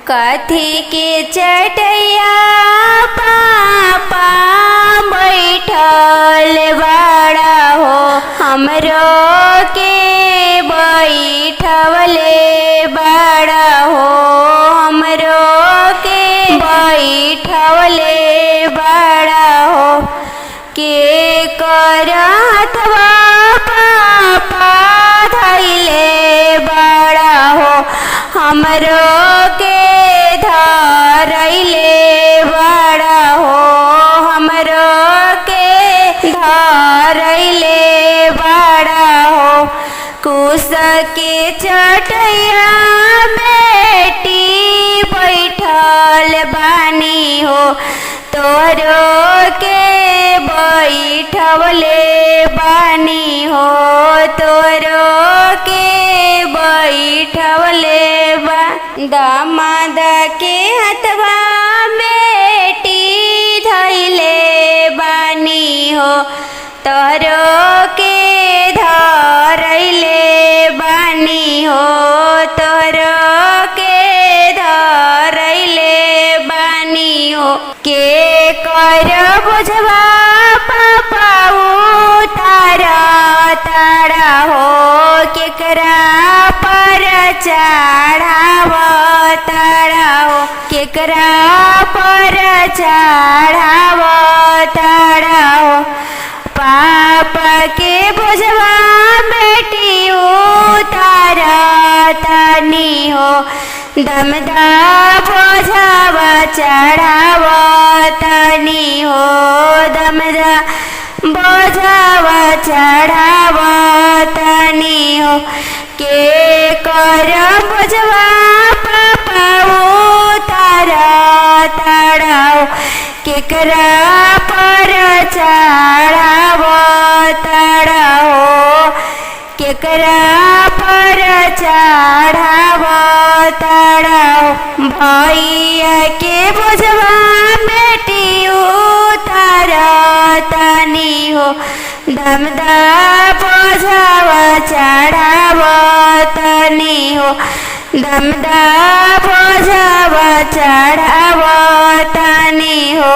कथी के चटैया पापा बैठल बड़ा हो, हमरो के बैठवले बड़ा हो, हमरो के बैठवले बड़ा हो। के करतवा पापा धैले बड़ा हो, हमरो के धरैले बड़ा हो, हमरो के धरैले बड़ा हो। कुश के चटैया बेटी बैठल बानी हो, तोरो के बैठवले बानी हो, तोरो के बैठवले बा। दामाद के हथवा बेटी धैले बानी हो, तोरो के धरैले बानी हो, तोरो के धरैले बानी हो। के कर बुझवा पापा उतारा तारा हो, केकरा पर चढ़ाव तारा हो, केकरा पर चढ़ाव तारा हो। पापा के बुझवा बेटी उतारा तानी हो, दमदा बोझवा चढ़ाव तानी हो, दमदा बोझवा चढ़ाव तानी हो। के कर बुझवा पापा उतारा तारा हो, केकरा पर चढ़ाव तारा हो, केकरा पर चढ़ाव तारा हो। भैया के बुझवा बेटी उतारा तानी हो, दमदा बोझवा चढ़ाव तानी हो, दमदा बोझवा चढ़ाव तानी हो।